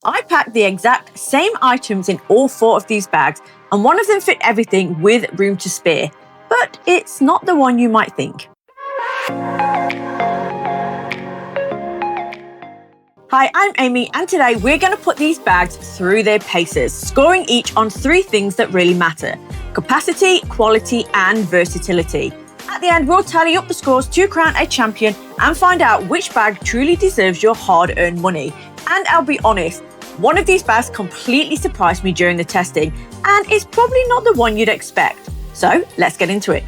I packed the exact same items in all 4 of these bags, and one of them fit everything with room to spare, but it's not the one you might think. Hi, I'm Amy, and today we're going to put these bags through their paces, scoring each on 3 things that really matter: capacity, quality, and versatility. At the end, we'll tally up the scores to crown a champion and find out which bag truly deserves your hard-earned money. And I'll be honest, one of these bags completely surprised me during the testing, and it's probably not the one you'd expect. So let's get into it.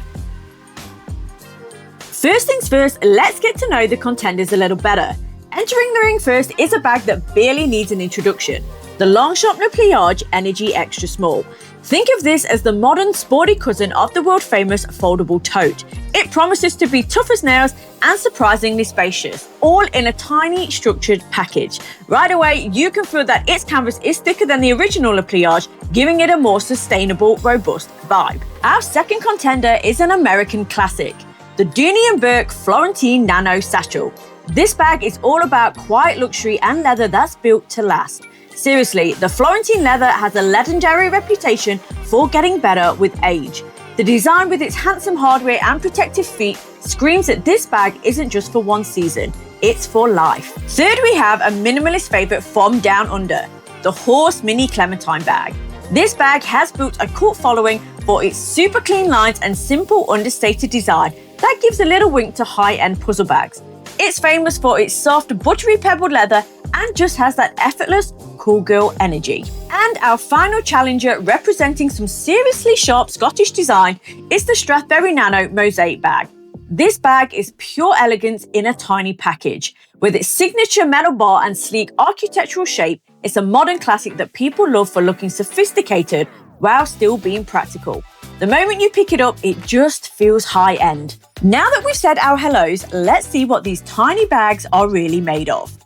First things first, let's get to know the contenders a little better. Entering the ring first is a bag that barely needs an introduction, the Longchamp Pliage Energy Extra Small. Think of this as the modern sporty cousin of the world famous foldable tote. It promises to be tough as nails and surprisingly spacious, all in a tiny structured package. Right away, you can feel that its canvas is thicker than the original Pliage, giving it a more sustainable, robust vibe. Our second contender is an American classic, the Dooney and Bourke Florentine Nano Satchel. This bag is all about quiet luxury and leather that's built to last. Seriously, the Florentine leather has a legendary reputation for getting better with age. The design with its handsome hardware and protective feet screams that this bag isn't just for one season, it's for life. Third, we have a minimalist favorite from down under, the Horse Mini Clementine bag. This bag has built a cult following for its super clean lines and simple understated design that gives a little wink to high-end puzzle bags. It's famous for its soft, buttery pebbled leather and just has that effortless, cool girl energy. And our final challenger, representing some seriously sharp Scottish design, is the Strathberry Nano Mosaic bag. This bag is pure elegance in a tiny package. With its signature metal bar and sleek architectural shape, it's a modern classic that people love for looking sophisticated while still being practical. The moment you pick it up, it just feels high-end. Now that we've said our hellos, let's see what these tiny bags are really made of.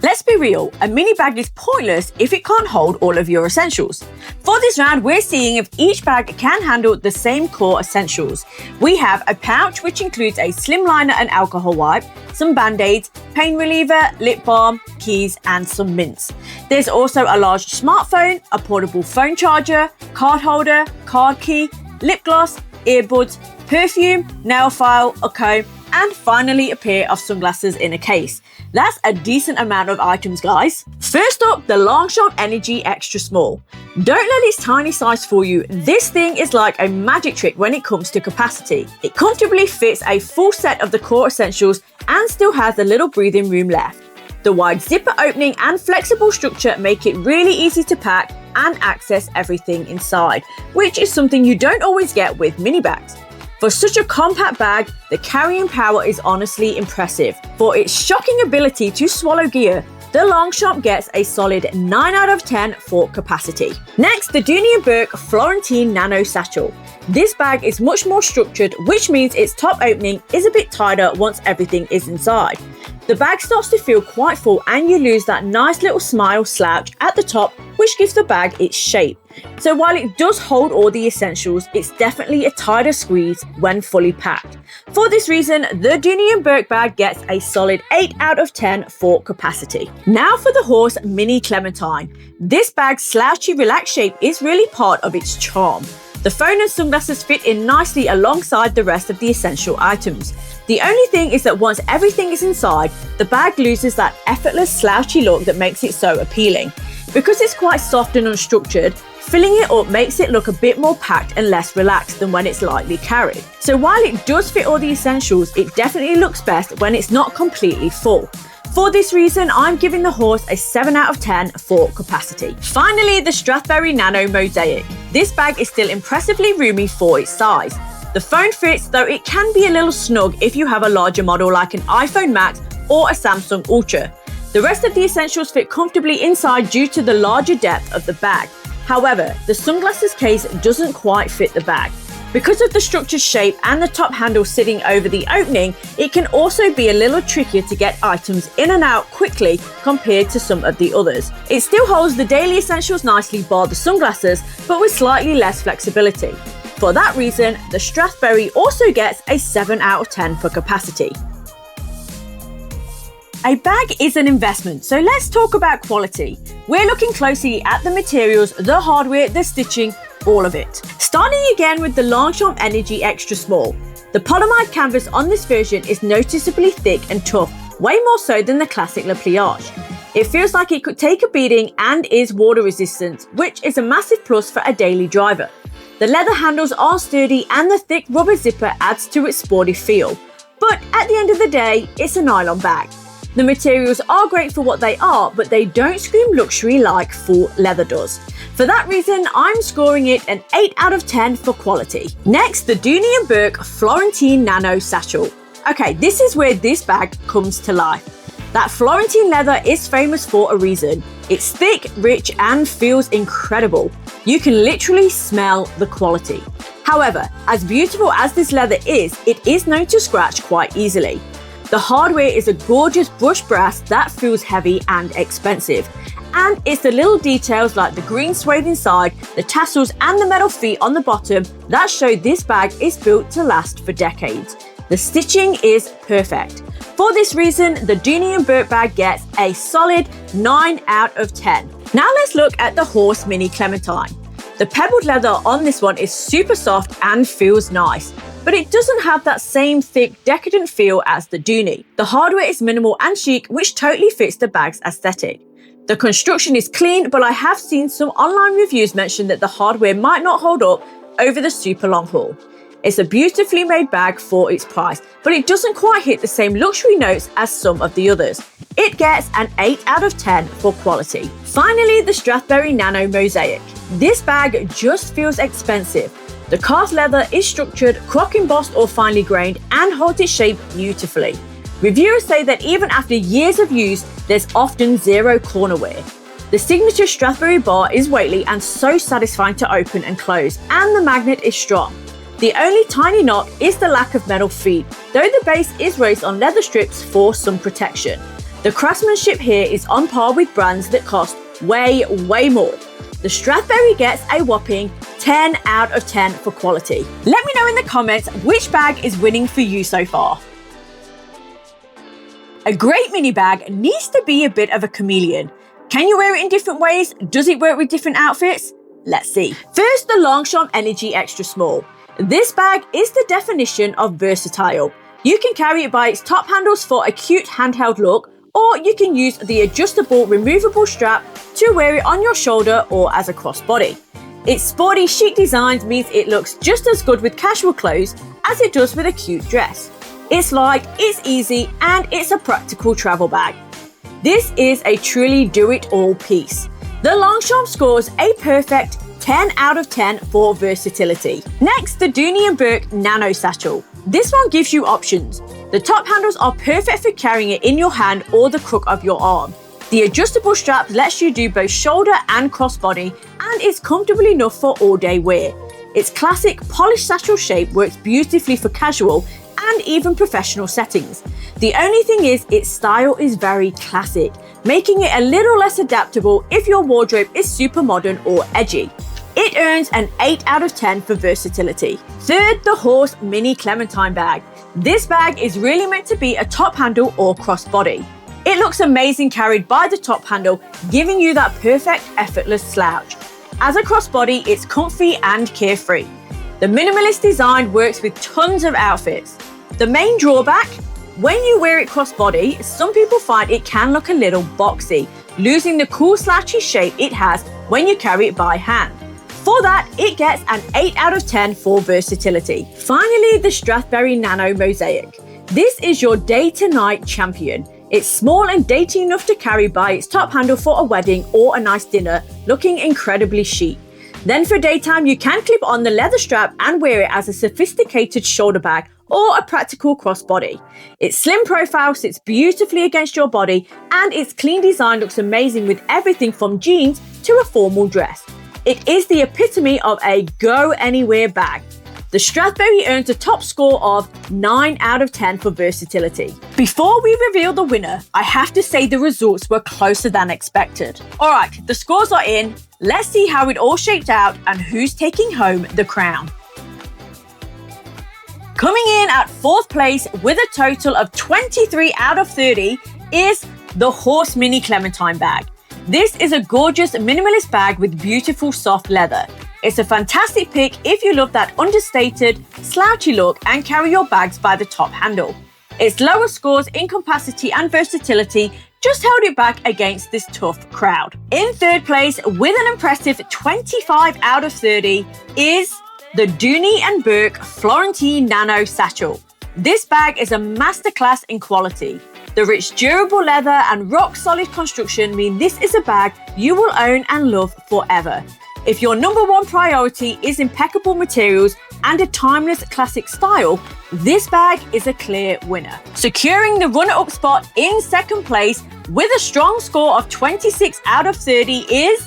Let's be real, a mini bag is pointless if it can't hold all of your essentials. For this round, we're seeing if each bag can handle the same core essentials. We have a pouch which includes a slim liner and alcohol wipe, some band-aids, pain reliever, lip balm, keys, and some mints. There's also a large smartphone, a portable phone charger, card holder, card key, lip gloss, earbuds, perfume, nail file, a comb, and finally a pair of sunglasses in a case. That's a decent amount of items, guys. First up, the Longchamp Energy Extra Small. Don't let its tiny size fool you. This thing is like a magic trick when it comes to capacity. It comfortably fits a full set of the core essentials and still has a little breathing room left. The wide zipper opening and flexible structure make it really easy to pack and access everything inside, which is something you don't always get with mini bags. For such a compact bag, the carrying power is honestly impressive. For its shocking ability to swallow gear, the Longchamp gets a solid 9 out of 10 for capacity. Next, the Dooney and Bourke Florentine Nano Satchel. This bag is much more structured, which means its top opening is a bit tighter once everything is inside. The bag starts to feel quite full and you lose that nice little smile slouch at the top, which gives the bag its shape. So while it does hold all the essentials, it's definitely a tighter squeeze when fully packed. For this reason, the Dooney and Bourke bag gets a solid 8 out of 10 for capacity. Now for the Horse Mini Clementine. This bag's slouchy, relaxed shape is really part of its charm. The phone and sunglasses fit in nicely alongside the rest of the essential items. The only thing is that once everything is inside, the bag loses that effortless slouchy look that makes it so appealing. Because it's quite soft and unstructured, filling it up makes it look a bit more packed and less relaxed than when it's lightly carried. So while it does fit all the essentials, it definitely looks best when it's not completely full. For this reason, I'm giving the Horse a 7 out of 10 for capacity. Finally, the Strathberry Nano Mosaic. This bag is still impressively roomy for its size. The phone fits, though it can be a little snug if you have a larger model like an iPhone Max or a Samsung Ultra. The rest of the essentials fit comfortably inside due to the larger depth of the bag. However, the sunglasses case doesn't quite fit the bag. Because of the structured shape and the top handle sitting over the opening, it can also be a little trickier to get items in and out quickly compared to some of the others. It still holds the daily essentials nicely bar the sunglasses, but with slightly less flexibility. For that reason, the Strathberry also gets a 7 out of 10 for capacity. A bag is an investment, so let's talk about quality. We're looking closely at the materials, the hardware, the stitching, all of it. Starting again with the Longchamp Energy Extra Small. The polyamide canvas on this version is noticeably thick and tough, way more so than the classic Pliage. It feels like it could take a beating and is water resistant, which is a massive plus for a daily driver. The leather handles are sturdy and the thick rubber zipper adds to its sporty feel. But at the end of the day, it's a nylon bag. The materials are great for what they are, but they don't scream luxury like full leather does. For that reason, I'm scoring it an 8 out of 10 for quality. Next, the Dooney and Bourke Florentine Nano Satchel. Okay, this is where this bag comes to life. That Florentine leather is famous for a reason. It's thick, rich, and feels incredible. You can literally smell the quality. However, as beautiful as this leather is, it is known to scratch quite easily. The hardware is a gorgeous brushed brass that feels heavy and expensive. And it's the little details like the green suede inside, the tassels and the metal feet on the bottom that show this bag is built to last for decades. The stitching is perfect. For this reason, the Dooney and Bourke bag gets a solid 9 out of 10. Now let's look at the Horse Mini Clementine. The pebbled leather on this one is super soft and feels nice, but it doesn't have that same thick, decadent feel as the Dooney. The hardware is minimal and chic, which totally fits the bag's aesthetic. The construction is clean, but I have seen some online reviews mention that the hardware might not hold up over the super long haul. It's a beautifully made bag for its price, but it doesn't quite hit the same luxury notes as some of the others. It gets an 8 out of 10 for quality. Finally, the Strathberry Nano Mosaic. This bag just feels expensive. The cast leather is structured, croc embossed or finely grained, and holds its shape beautifully. Reviewers say that even after years of use, there's often zero corner wear. The signature Strathberry bar is weighty and so satisfying to open and close, and the magnet is strong. The only tiny knock is the lack of metal feet, though the base is raised on leather strips for some protection. The craftsmanship here is on par with brands that cost way more. The Strathberry gets a whopping 10 out of 10 for quality. Let me know in the comments which bag is winning for you so far. A great mini bag needs to be a bit of a chameleon. Can you wear it in different ways? Does it work with different outfits? Let's see. First, the Longchamp Energy Extra Small. This bag is the definition of versatile. You can carry it by its top handles for a cute handheld look, or you can use the adjustable removable strap to wear it on your shoulder or as a crossbody. Its sporty chic design means it looks just as good with casual clothes as it does with a cute dress. It's light, it's easy, and it's a practical travel bag. This is a truly do-it-all piece. The Longchamp scores a perfect 10 out of 10 for versatility. Next, the Dooney and Bourke Nano Satchel. This one gives you options. The top handles are perfect for carrying it in your hand or the crook of your arm. The adjustable strap lets you do both shoulder and crossbody, and it's comfortable enough for all-day wear. Its classic polished satchel shape works beautifully for casual and even professional settings. The only thing is, its style is very classic, making it a little less adaptable if your wardrobe is super modern or edgy. It earns an 8 out of 10 for versatility. Third, the Horse Mini Clementine bag. This bag is really meant to be a top handle or crossbody. It looks amazing carried by the top handle, giving you that perfect effortless slouch. As a crossbody, it's comfy and carefree. The minimalist design works with tons of outfits. The main drawback? When you wear it crossbody, some people find it can look a little boxy, losing the cool slouchy shape it has when you carry it by hand. For that, it gets an 8 out of 10 for versatility. Finally, the Strathberry Nano Mosaic. This is your day-to-night champion. It's small and dainty enough to carry by its top handle for a wedding or a nice dinner, looking incredibly chic. Then for daytime, you can clip on the leather strap and wear it as a sophisticated shoulder bag or a practical crossbody. Its slim profile sits beautifully against your body, and its clean design looks amazing with everything from jeans to a formal dress. It is the epitome of a go-anywhere bag. The Strathberry earns a top score of 9 out of 10 for versatility. Before we reveal the winner, I have to say the results were closer than expected. All right, the scores are in. Let's see how it all shaped out and who's taking home the crown. Coming in at 4th place with a total of 23 out of 30 is the Horse Mini Clementine bag. This is a gorgeous minimalist bag with beautiful soft leather. It's a fantastic pick if you love that understated, slouchy look and carry your bags by the top handle. Its lower scores in capacity and versatility just held it back against this tough crowd. In third place, with an impressive 25 out of 30, is the Dooney and Bourke Florentine Nano Satchel. This bag is a masterclass in quality. The rich, durable leather and rock-solid construction mean this is a bag you will own and love forever. If your number one priority is impeccable materials and a timeless classic style, this bag is a clear winner. Securing the runner-up spot in second place with a strong score of 26 out of 30 is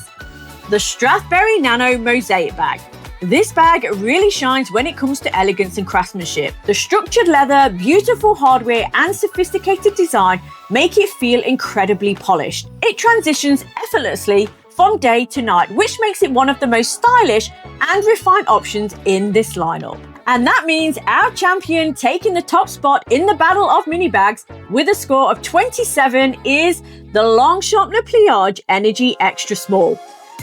the Strathberry Nano Mosaic bag. This bag really shines when it comes to elegance and craftsmanship. The structured leather, beautiful hardware, and sophisticated design make it feel incredibly polished. It transitions effortlessly from day to night, which makes it one of the most stylish and refined options in this lineup. And that means our champion taking the top spot in the battle of mini bags with a score of 27 is the Longchamp Pliage Energy Extra Small.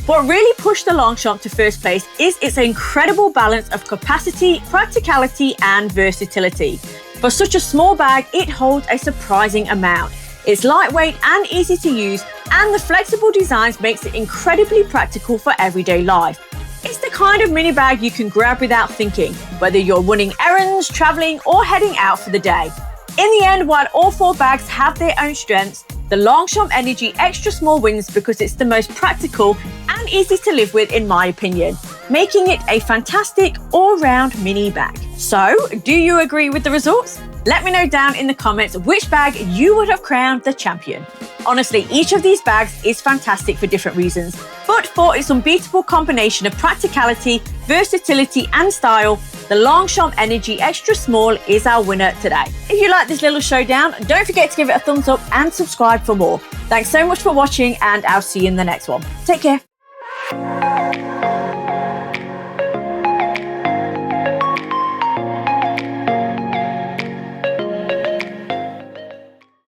What really pushed the Longchamp to first place is its incredible balance of capacity, practicality, and versatility. For such a small bag, it holds a surprising amount. It's lightweight and easy to use, and the flexible designs makes it incredibly practical for everyday life. It's the kind of mini bag you can grab without thinking, whether you're running errands, traveling, or heading out for the day. In the end, while all four bags have their own strengths, the Longchamp Energy Extra Small wins because it's the most practical and easy to live with in my opinion, making it a fantastic all-round mini bag. So, do you agree with the results? Let me know down in the comments which bag you would have crowned the champion. Honestly, each of these bags is fantastic for different reasons, but for its unbeatable combination of practicality, versatility, and style, the Longchamp Energy Extra Small is our winner today. If you like this little showdown, don't forget to give it a thumbs up and subscribe for more. Thanks so much for watching, and I'll see you in the next one. Take care.